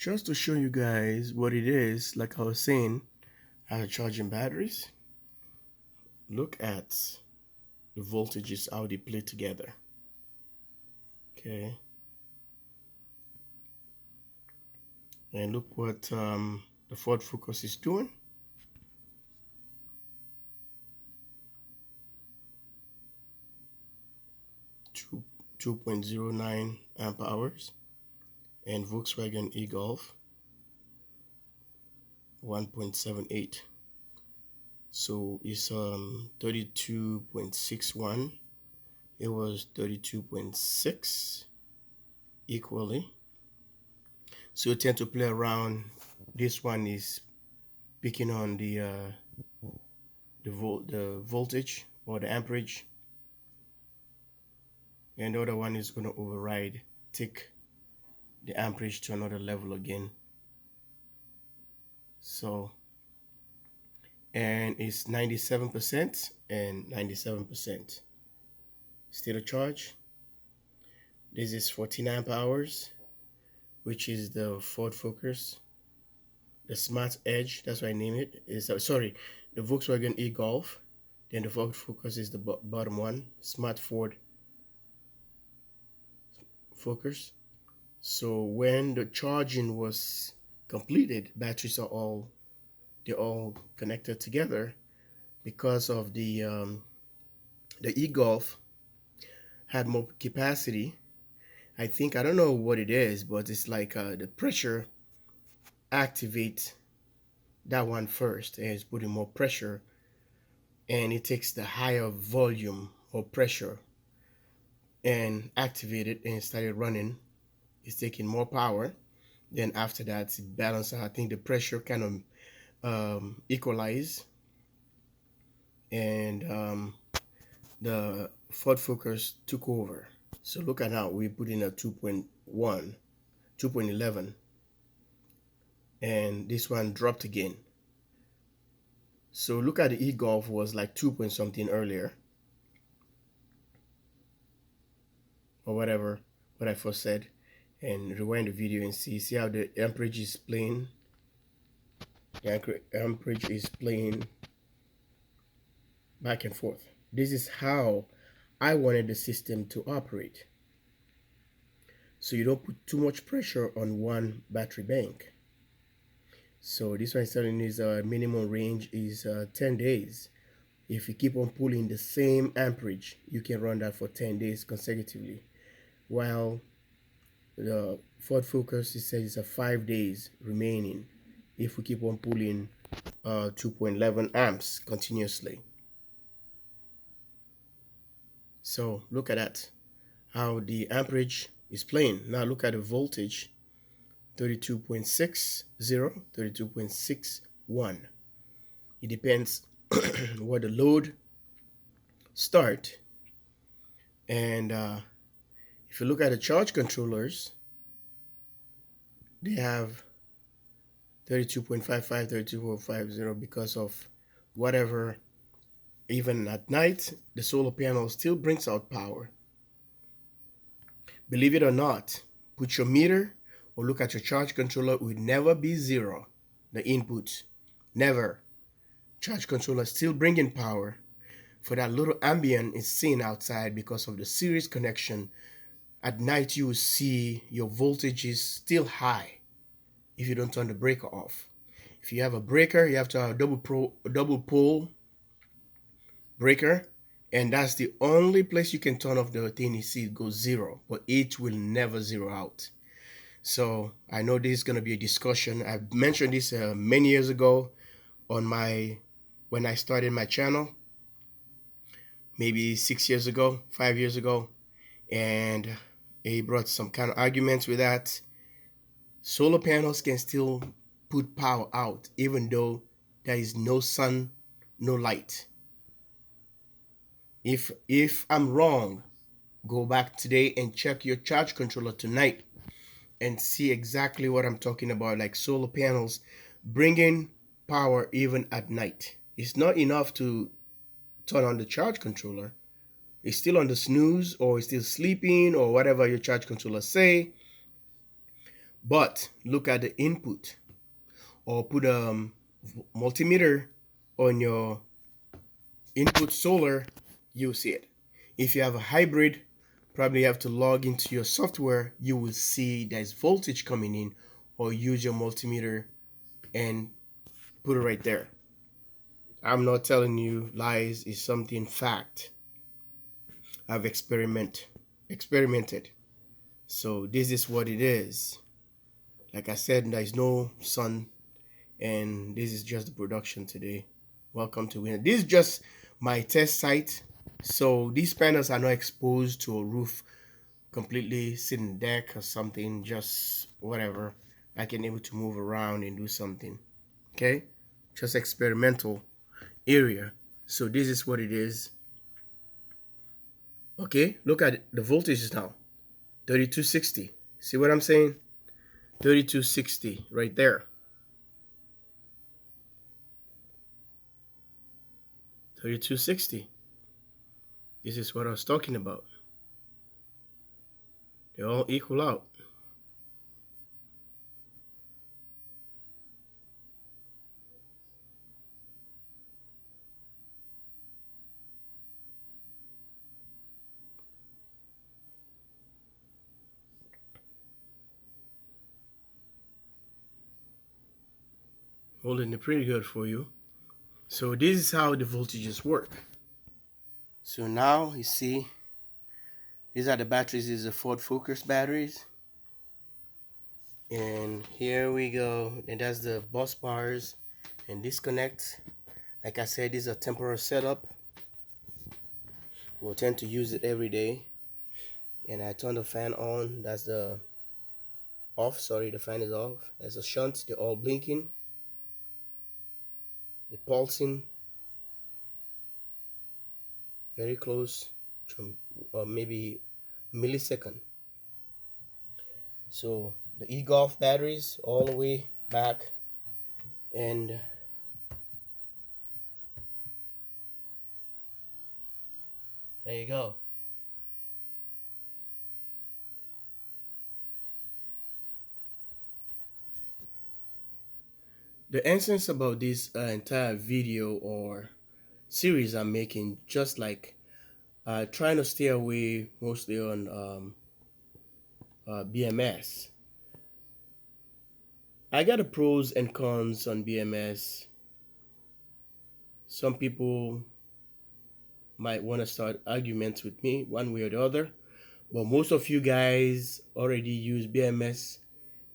Just to show you guys what it is, like I was saying, as charging batteries, look at the voltages, how they play together. Okay. And look what the Ford Focus is doing. Two 2.09 amp hours, and Volkswagen e-Golf 1.78. So it's 32.61. It was 32.6 equally. So you tend to play around. This one is picking on the voltage or the amperage, and the other one is going to override, take the amperage to another level again. So, and it's 97% and 97% state of charge. This is 14 amp hours, which is the Ford Focus, the Smart Edge, that's why I name it. Is sorry, the Volkswagen e-Golf. Then the Ford Focus is the bottom one, Smart Ford Focus. So when the charging was completed, batteries are all connected together because of the e-Golf had more capacity. I don't know what it is, but it's like the pressure activate that one first, and it's putting more pressure, and it takes the higher volume or pressure and activate it and started running. It's taking more power. Then after that, it balances. I think the pressure kind of equalize, and the Ford Focus took over. So look at now, we put in a 2.1, 2.11, and this one dropped again. So look at the e-Golf was like 2 point something earlier, or whatever, what I first said, and rewind the video and see how the amperage is playing. The amperage is playing back and forth. This is how I wanted the system to operate. So you don't put too much pressure on one battery bank. So this one is telling is minimum range is 10 days. If you keep on pulling the same amperage, you can run that for 10 days consecutively. While the Ford Focus, it says it's 5 days remaining if we keep on pulling 2.11 amps continuously. So look at that, how the amperage is playing. Now look at the voltage, 32.60, 32.61. It depends what the load start. And if you look at the charge controllers, they have 32.55, 32.50 because of whatever. Even at night, the solar panel still brings out power. Believe it or not, put your meter or look at your charge controller, it would never be zero. The input, never. Charge controller still bringing power. For that little ambient is seen outside because of the series connection. At night, you will see your voltage is still high if you don't turn the breaker off. If you have a breaker, you have to have a double pole breaker, and that's the only place you can turn off the thing. You see it goes zero, but it will never zero out. So I know this is going to be a discussion. I mentioned this many years ago on when I started my channel, maybe 6 years ago, 5 years ago, and he brought some kind of arguments with that. Solar panels can still put power out even though there is no sun, no light. If I'm wrong, go back today and check your charge controller tonight and see exactly what I'm talking about, like solar panels bringing power even at night. It's not enough to turn on the charge controller. It's still on the snooze, or it's still sleeping, or whatever your charge controller say. But look at the input, or put a multimeter on your input solar, you'll see it. If you have a hybrid, probably have to log into your software, you will see there's voltage coming in, or use your multimeter and put it right there. I'm not telling you lies, it's something fact. I've experimented. So this is what it is. Like I said, there's no sun, and this is just the production today. Welcome to Winner. This is just my test site. So these panels are not exposed to a roof, completely sitting deck or something, just whatever. I can able to move around and do something. Okay, just experimental area. So this is what it is. Okay, look at the voltages now. 3260. See what I'm saying? 3260 right there. 3260. This is what I was talking about. They all equal out. Holding it pretty good for you. So this is how the voltages work. So now you see, these are the batteries. These are Ford Focus batteries. And here we go. And that's the bus bars and disconnect. Like I said, these are temporary setup. We'll tend to use it every day. And I turn the fan on. That's the off. Sorry, the fan is off. There's a shunt. They're all blinking. The pulsing. Very close to maybe a millisecond. So the e-golf batteries all the way back, and there you go. The essence about this entire video or series I'm making, just like trying to stay away mostly on BMS. I got the pros and cons on BMS. Some people might want to start arguments with me one way or the other, but most of you guys already use BMS.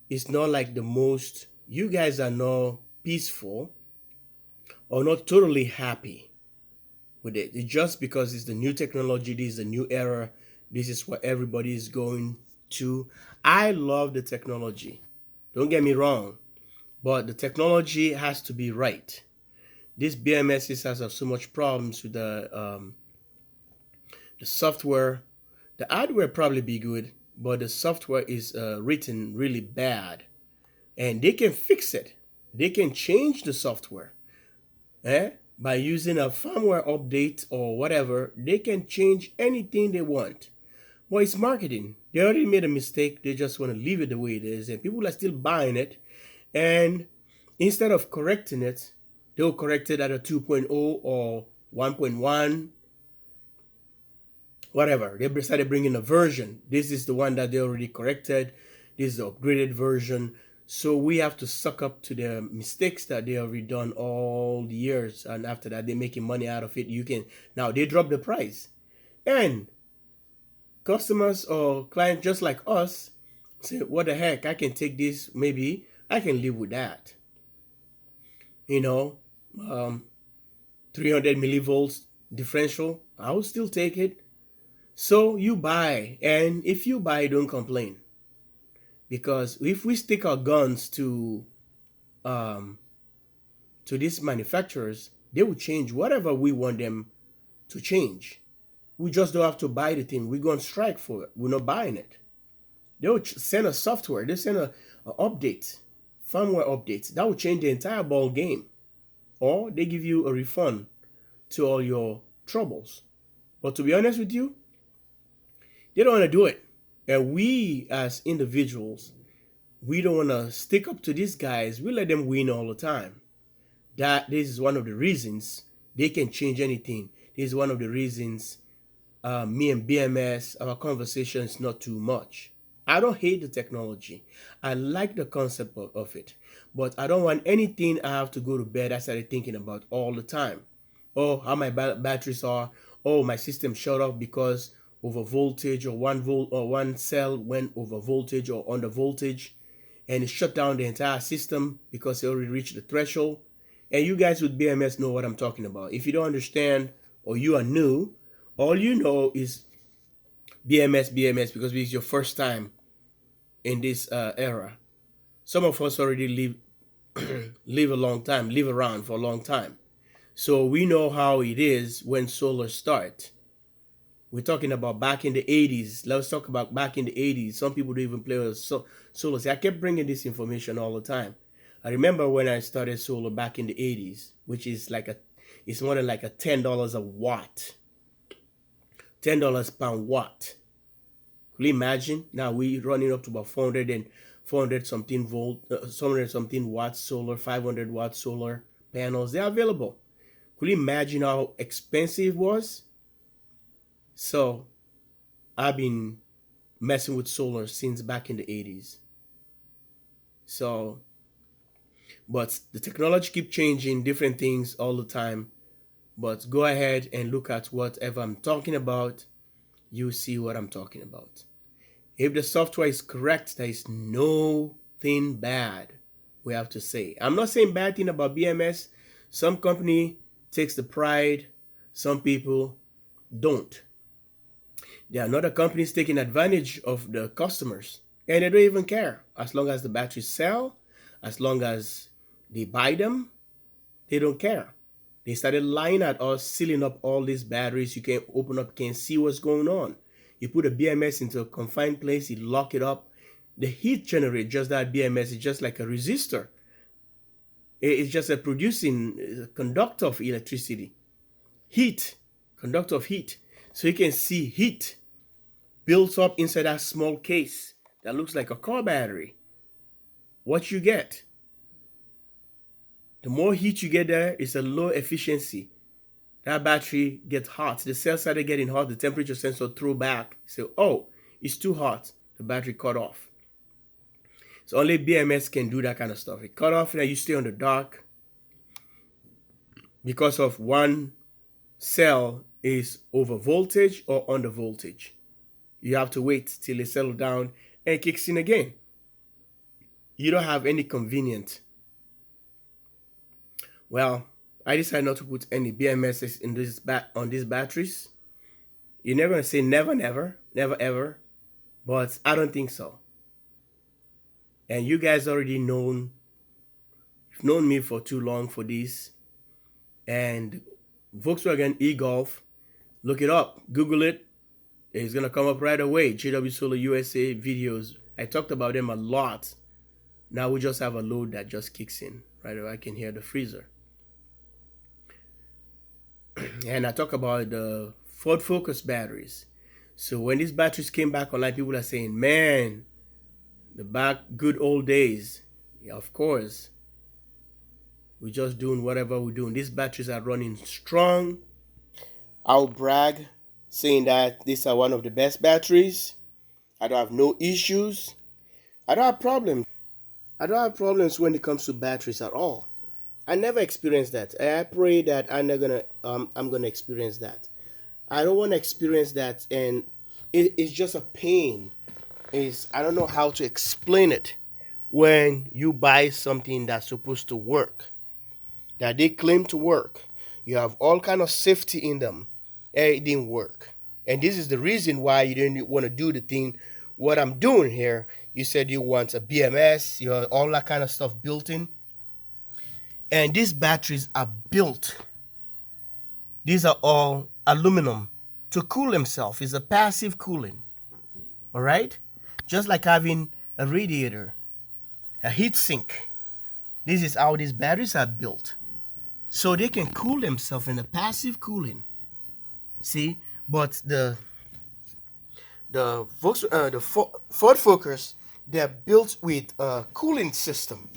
It's not like the most, you guys are not peaceful or not totally happy with it. It's just because it's the new technology, this is the new era, this is what everybody is going to. I love the technology, don't get me wrong, but the technology has to be right. This BMS has so much problems with the software. The hardware probably be good, but the software is written really bad, and they can fix it. They can change the software by using a firmware update or whatever. They can change anything they want. Well, it's marketing. They already made a mistake. They just want to leave it the way it is, and people are still buying it. And instead of correcting it, they'll correct it at a 2.0 or 1.1, whatever. They decided bringing a version. This is the one that they already corrected. This is the upgraded version. So we have to suck up to the mistakes that they already done all the years. And after that, they're making money out of it. Now they drop the price. And customers or clients just like us say, what the heck, I can take this, maybe I can live with that. 300 millivolts differential, I will still take it. So you buy, and if you buy, don't complain, because if we stick our guns to these manufacturers, they will change whatever we want them to change. We just don't have to buy the thing. We're going to strike for it. We're not buying it. They will send a software. They send a update, firmware updates. That will change the entire ball game. Or they give you a refund to all your troubles. But to be honest with you, they don't want to do it. And we as individuals, we don't want to stick up to these guys. We let them win all the time. This is one of the reasons they can change anything. This is one of the reasons me and BMS, our conversation is not too much. I don't hate the technology. I like the concept of it. But I don't want anything I have to go to bed I started thinking about all the time. Oh, how my batteries are. Oh, my system shut off because over voltage, or 1 volt, or one cell went over voltage or under voltage, and it shut down the entire system because it already reached the threshold. And you guys with BMS know what I'm talking about. If you don't understand or you are new, all you know is BMS because it's your first time in this era. Some of us already live around for a long time. So we know how it is when solar starts. We're talking about back in the 80s. Let's talk about back in the 80s. Some people don't even play with solar. See, I kept bringing this information all the time. I remember when I started solar back in the 80s, which is it's more than like a $10 a watt. $10 per watt. Could you imagine? Now we running up to about 400 something volt, 400 something watts solar, 500 watt solar panels. They're available. Could you imagine how expensive it was? So I've been messing with solar since back in the 80s. So, but the technology keep changing, different things all the time. But go ahead and look at whatever I'm talking about. You see what I'm talking about. If the software is correct, there is nothing bad we have to say. I'm not saying bad thing about BMS. Some company takes the pride. Some people don't. There are other companies taking advantage of the customers, and they don't even care. As long as the batteries sell, as long as they buy them, they don't care. They started lying at us, sealing up all these batteries. You can't open up, can't see what's going on. You put a BMS into a confined place, you lock it up. The heat generated, just that BMS is just like a resistor. It's just a producing conductor of electricity. Heat, conductor of heat. So you can see heat built up inside that small case that looks like a car battery. What you get? The more heat you get there, it's a low efficiency. That battery gets hot. The cells started getting hot. The temperature sensor throw back. So, oh, it's too hot. The battery cut off. So only BMS can do that kind of stuff. It cut off and you stay on the dark because of one cell is over voltage or under voltage. You have to wait till it settles down and it kicks in again. You don't have any convenient. Well, I decided not to put any BMSs in on these batteries. You're never gonna say never, never, never, ever, but I don't think so. And you guys already you've known me for too long for this. And Volkswagen e-Golf, look it up, Google it. It's gonna come up right away. JW Solar USA videos. I talked about them a lot. Now we just have a load that just kicks in right away. I can hear the freezer. And I talk about the Ford Focus batteries. So when these batteries came back online, people are saying, man, the good old days. Yeah, of course. We're just doing whatever we're doing. These batteries are running strong. I'll brag saying that these are one of the best batteries. I don't have no issues. I don't have problems. I don't have problems when it comes to batteries at all. I never experienced that. I pray that I'm gonna experience that. I don't want to experience that, and it's just a pain. I don't know how to explain it. When you buy something that's supposed to work, that they claim to work, you have all kind of safety in them, and it didn't work. And this is the reason why you didn't want to do the thing. What I'm doing here, you said you want a BMS, you have all that kind of stuff built in. And these batteries are built. These are all aluminum to cool themselves. It's a passive cooling. All right? Just like having a radiator, a heat sink. This is how these batteries are built. So they can cool themselves in a passive cooling. See? But the Ford Focus they're built with a cooling system.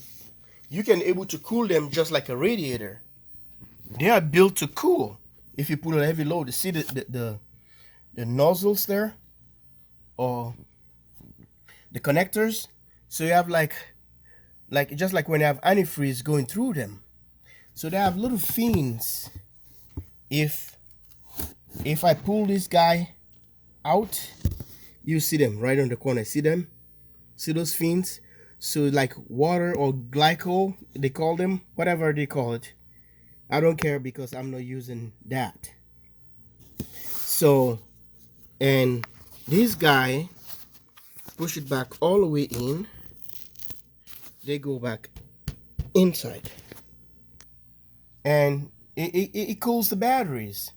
You can able to cool them just like a radiator. They are built to cool. If you put a heavy load, you see the nozzles there, or the connectors. So you have like just like when you have antifreeze going through them. So they have little fins. If I pull this guy out, you see them right on the corner. See them? See those fins? So like water or glycol, they call them, whatever they call it. I don't care because I'm not using that. So, and this guy, push it back all the way in. They go back inside. And it cools the batteries.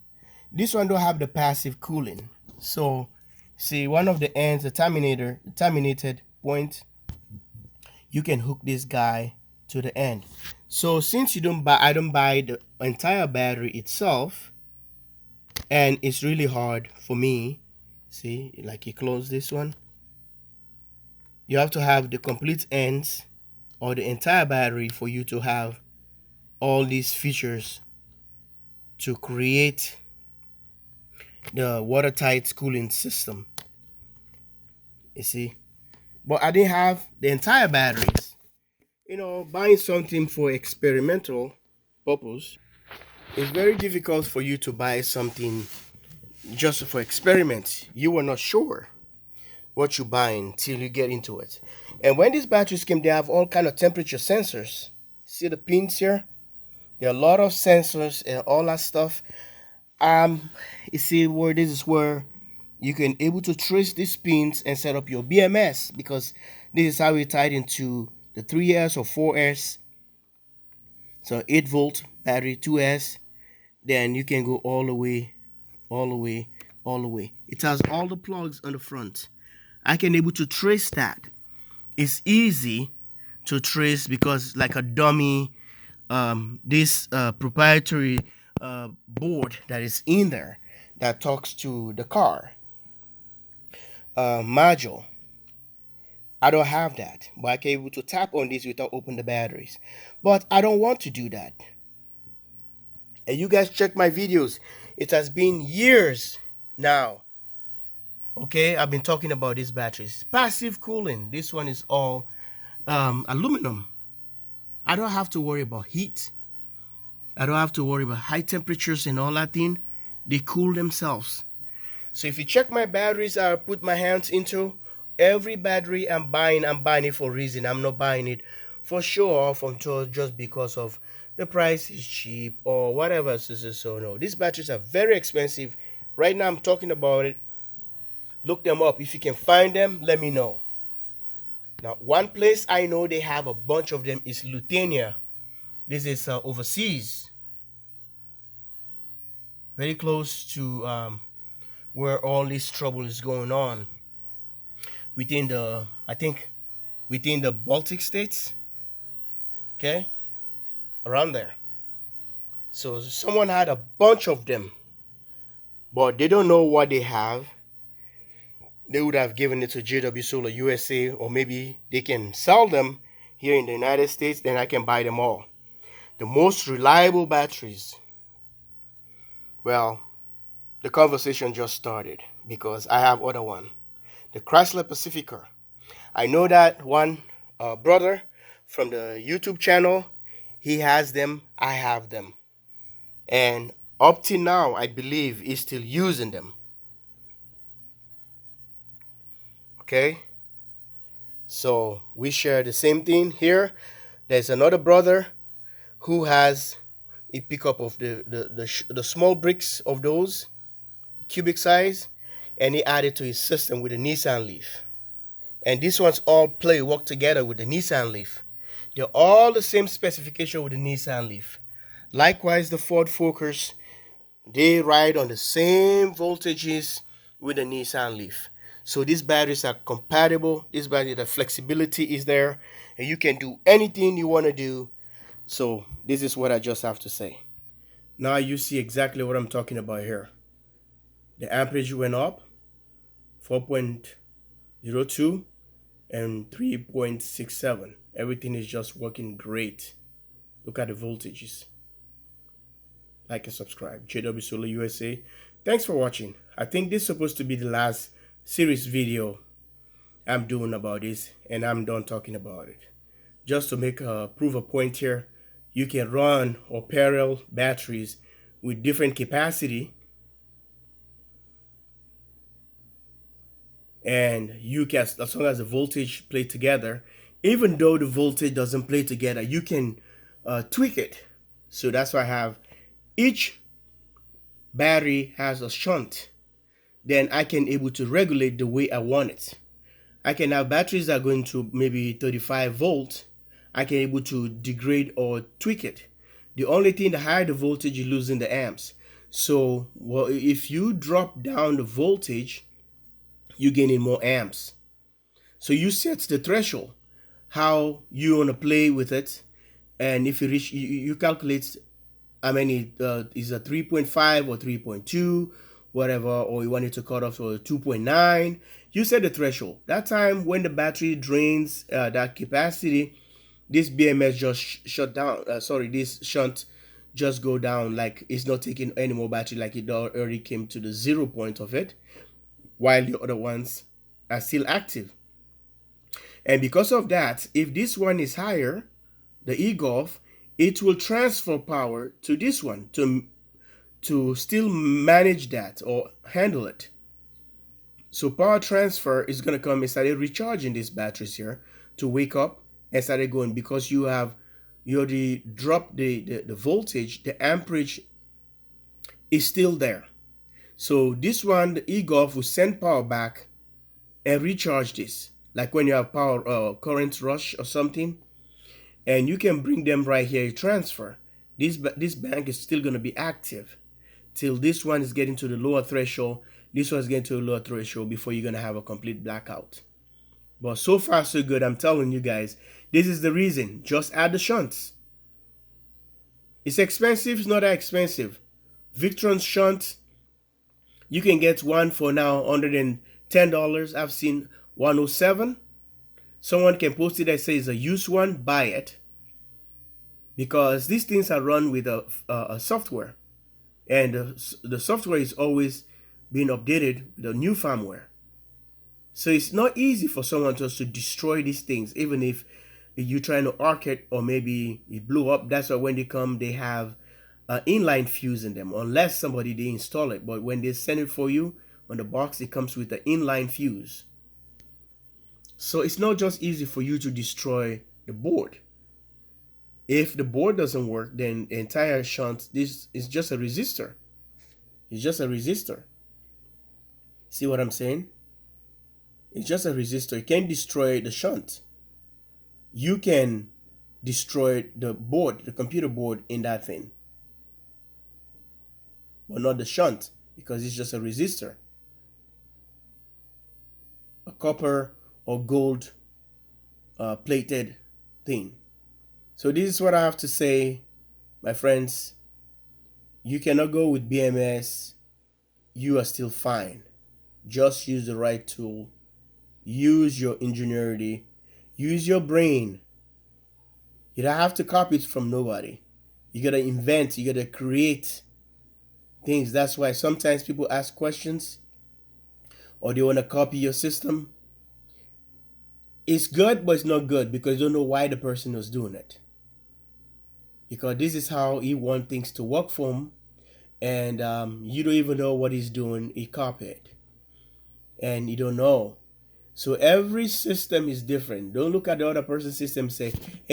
This one don't have the passive cooling. So, see, one of the ends, the terminated point, you can hook this guy to the end. So since I don't buy the entire battery itself, and it's really hard for me, see, like you close this one, you have to have the complete ends or the entire battery for you to have all these features to create the watertight cooling system. You see, but I didn't have the entire batteries. You know, buying something for experimental purpose, it's very difficult for you to buy something just for experiments. You are not sure what you're buying till you get into it. And when these batteries came, they have all kind of temperature sensors. See the pins here? There are a lot of sensors and all that stuff. You see where this is where you can able to trace these pins and set up your BMS, because this is how we tied into the 3S or 4S. So 8 volt battery, 2S. Then you can go all the way, all the way, all the way. It has all the plugs on the front. I can able to trace that. It's easy to trace because like a dummy, this proprietary board that is in there that talks to the car module. I don't have that, but I can able to tap on this without opening the batteries. But I don't want to do that. And you guys check my videos. It has been years now. Okay, I've been talking about these batteries. Passive cooling. This one is all aluminum. I don't have to worry about heat. I don't have to worry about high temperatures and all that thing. They cool themselves. So if you check my batteries I put my hands into, every battery I'm buying it for a reason. I'm not buying it for show off until just because of the price is cheap or whatever. So no, these batteries are very expensive. Right now I'm talking about it. Look them up. If you can find them, let me know. Now, one place I know they have a bunch of them is Lithuania. This is overseas. Very close to where all this trouble is going on. Within the, I think, within the Baltic states. Okay? Around there. So someone had a bunch of them. But they don't know what they have. They would have given it to JW Solar USA, or maybe they can sell them here in the United States, then I can buy them all. The most reliable batteries. Well, the conversation just started because I have other one. The Chrysler Pacifica. I know that one brother from the YouTube channel, he has them, I have them. And up till now, I believe he's still using them. Okay, so we share the same thing here. There's another brother who has a pickup of the small bricks of those cubic size, and he added to his system with a Nissan Leaf. And these ones all work together with the Nissan Leaf. They're all the same specification with the Nissan Leaf. Likewise, the Ford Focus, they ride on the same voltages with the Nissan Leaf. So these batteries are compatible. This battery, the flexibility is there, and you can do anything you want to do. So this is what I just have to say. Now you see exactly what I'm talking about here. The amperage went up 4.02, and 3.67. Everything is just working great. Look at the voltages. Like and subscribe. JW Solar USA. Thanks for watching. I think this is supposed to be the last series video I'm doing about this, and I'm done talking about it. Just to prove a point here, you can run or parallel batteries with different capacity, and you can, as long as the voltage play together, even though the voltage doesn't play together, you can tweak it. So that's why I have each battery has a shunt. Then I can able to regulate the way I want it. I can have batteries that are going to maybe 35 volts. I can able to degrade or tweak it. The only thing, the higher the voltage, you're losing the amps. So well, if you drop down the voltage, you're gaining more amps. So you set the threshold, how you want to play with it, and if you reach, you calculate how many is a 3.5 or 3.2, whatever, or you want it to cut off to 2.9. You set the threshold. That time when the battery drains that capacity, this BMS just shut down. This shunt just go down, like it's not taking any more battery, like it already came to the 0 point of it, while the other ones are still active. And because of that, if this one is higher, the EGOF, it will transfer power to this one to still manage that or handle it. So power transfer is going to come and start recharging these batteries here to wake up and start going, because you already dropped the voltage, the amperage is still there. So this one, the EGOF, will send power back and recharge this, like when you have power current rush or something, and you can bring them right here, transfer. This bank is still going to be active till this one is getting to the lower threshold. This one is getting to a lower threshold before you're going to have a complete blackout. But so far so good. I'm telling you guys, this is the reason. Just add the shunts. It's expensive. It's not that expensive. Victron's shunt, you can get one for now $110. I've seen 107. Someone can post it that says a used one. Buy it, because these things are run with a software, and the software is always being updated with a new firmware. So it's not easy for someone just to destroy these things, even if you're trying to arc it or maybe it blew up. That's why when they come, they have an inline fuse in them, unless somebody they install it. But when they send it for you on the box, it comes with an inline fuse. So it's not just easy for you to destroy the board. If the board doesn't work, then the entire shunt, this is just a resistor. It's just a resistor. See what I'm saying? It's just a resistor. You can't destroy the shunt. You can destroy the board, the computer board in that thing, but not the shunt, because it's just a resistor, a copper or gold plated thing. So this is what I have to say, my friends. You cannot go with BMS. You are still fine. Just use the right tool. Use your ingenuity. Use your brain. You don't have to copy it from nobody. You gotta invent. You gotta create things. That's why sometimes people ask questions or they want to copy your system. It's good, but it's not good, because you don't know why the person was doing it. Because this is how he wants things to work for him, and you don't even know what he's doing. He copied, and you don't know. So every system is different. Don't look at the other person's system and say,